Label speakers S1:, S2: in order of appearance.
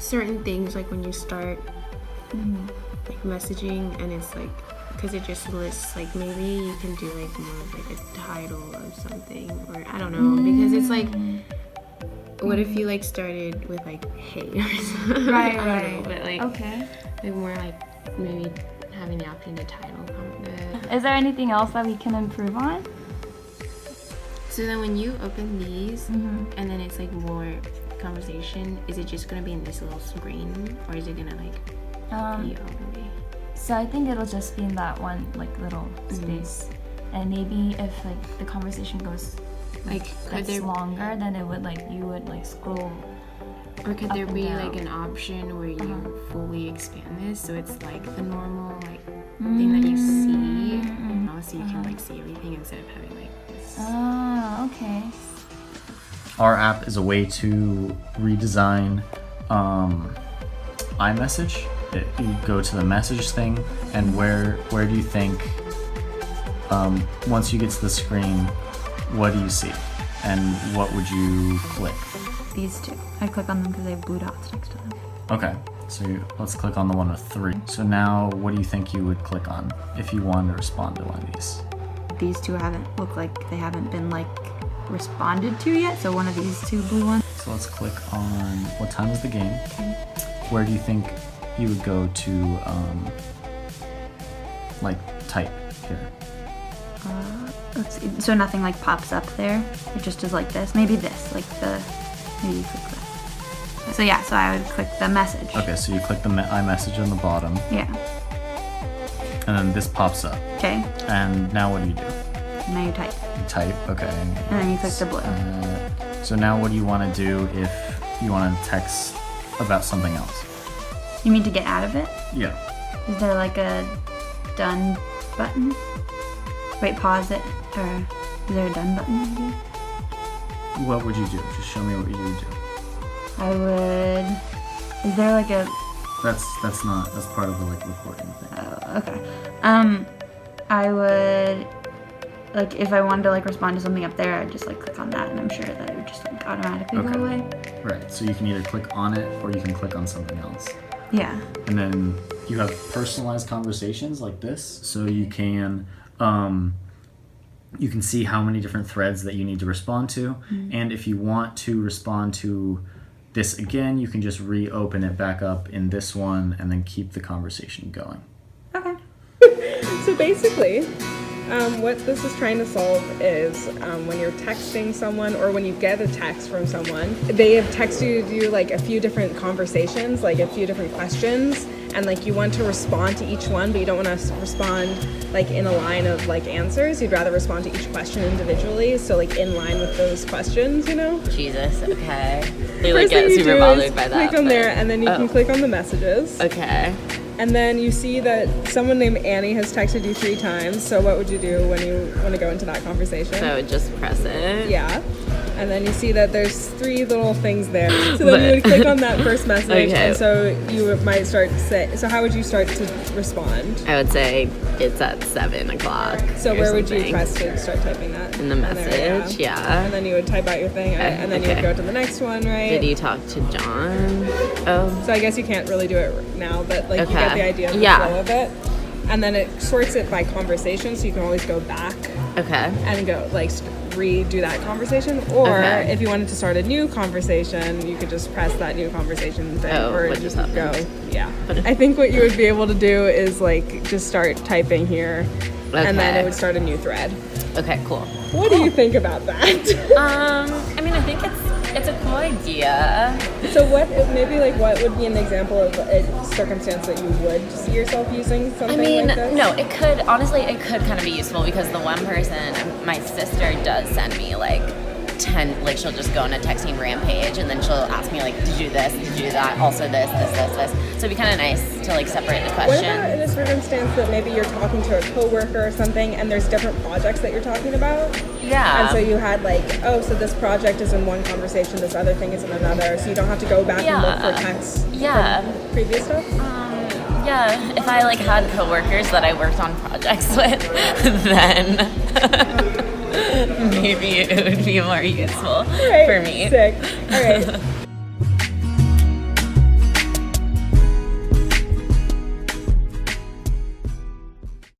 S1: certain things like when you start like messaging, and it's like, because it just lists like, maybe you can do like more of like a title of something, or I don't know, because it's like, what if you like started with like hey or something?
S2: Right,
S1: I
S2: right.
S1: don't know, but like,
S2: Okay.
S1: like more like maybe having the option to title
S2: Is there anything else that we can improve on?
S1: So then when you open these
S2: Mm-hmm.
S1: and then it's like more conversation, is it just gonna be in this little screen, or is it gonna like be already?
S2: So I think it'll just be in that one like little space, and maybe if like the conversation goes
S1: Like could
S2: that's
S1: there,
S2: longer, then it would like you would like scroll.
S1: or could
S2: up
S1: there
S2: and
S1: be
S2: down.
S1: like an option where you fully expand this so it's like the normal like thing that you see, so you can like see everything instead of having like this.
S2: Oh, okay.
S3: Our app is a way to redesign iMessage. You go to the message thing, and where do you think, once you get to the screen, what do you see? And what would you click?
S2: These two. I click on them because they have blue dots next to them.
S3: Okay, so let's click on the one with 3. So now, what do you think you would click on if you wanted to respond to one of these?
S4: These two look like they haven't been like responded to yet, so one of these two blue ones.
S3: So let's click on what time is the game? Where do you think you would go to, like, type here?
S4: Let's see. So nothing like pops up there. It just is like this. Maybe this, like maybe you click that. So yeah, so I would click the message.
S3: Okay, so you click the iMessage on the bottom,
S4: Yeah.
S3: and then this pops up.
S4: Okay.
S3: And now what do?
S4: Now you type.
S3: You type, okay.
S4: And then you click the blue.
S3: So now what do you want to do if you want to text about something else?
S4: You mean to get out of it?
S3: Yeah.
S4: Is there like a done button? Wait, pause it. Or is there a done button maybe?
S3: What would you do? Just show me what you would do.
S4: I would. Is there like a.
S3: That's part of the like recording thing.
S4: Oh, okay. I would. Like, if I wanted to like respond to something up there, I'd just like click on that, and I'm sure that it would just like automatically go away.
S3: Right. So you can either click on it or you can click on something else.
S4: Yeah.
S3: And then you have personalized conversations like this, so you can see how many different threads that you need to respond to, and if you want to respond to this again, you can just reopen it back up in this one and then keep the conversation going.
S4: Okay.
S5: So basically, what this is trying to solve is when you're texting someone or when you get a text from someone, they have texted you like a few different conversations, like a few different questions, and like you want to respond to each one, but you don't want to respond like in a line of like answers. You'd rather respond to each question individually, so like in line with those questions, you know?
S6: Jesus, okay. They like
S5: First thing
S6: get
S5: you
S6: super
S5: do
S6: bothered
S5: is
S6: by that.
S5: click on there, and then you can click on the messages.
S6: Okay.
S5: And then you see that someone named Annie has texted you 3 times. So what would you do when you want to go into that conversation?
S6: So I would just press it.
S5: Yeah. And then you see that there's 3 little things there. So then you would click on that first message.
S6: Okay.
S5: And so you might start to say, so how would you start to respond?
S6: I would say it's at 7 o'clock.
S5: So
S6: or
S5: where would you
S6: something.
S5: press to start typing that?
S6: In the message, yeah.
S5: And then you would type out your thing, and then you would
S6: okay.
S5: go to the next one, right?
S6: Did you talk to John? Oh.
S5: So I guess you can't really do it now, but like you get the idea of the
S6: Yeah.
S5: flow of it. And then it sorts it by conversation, so you can always go back
S6: Okay.
S5: and go like redo that conversation. Or
S6: Okay.
S5: if you wanted to start a new conversation, you could just press that new conversation thing,
S6: Oh,
S5: or
S6: what
S5: just
S6: just
S5: go.
S6: happened?
S5: Yeah.
S6: But-
S5: I think what you would be able to do is like just start typing here, and then
S6: Okay.
S5: it would start a new thread.
S6: Okay, cool.
S5: What do you think about that?
S6: I mean, I think it's a cool idea.
S5: So what would be an example of a circumstance that you would see yourself using
S6: I
S5: something
S6: mean,
S5: like this?
S6: no, it could kind of be useful because the one person, my sister does send me like 10, like she'll just go on a texting rampage and then she'll ask me like, did you do this, did you do that, also this. So it'd be kind of nice to like separate the
S5: What
S6: question.
S5: about in a circumstance that maybe you're talking to a coworker or something and there's different projects that you're talking about?
S6: Yeah.
S5: And so you had like, oh, so this project is in one conversation, this other thing is in another, so you don't have to go back and look for texts from previous stuff?
S6: Yeah, if I like had coworkers that I worked on projects with, then maybe it would be more useful
S5: All right,
S6: for me.
S5: Sick. All right.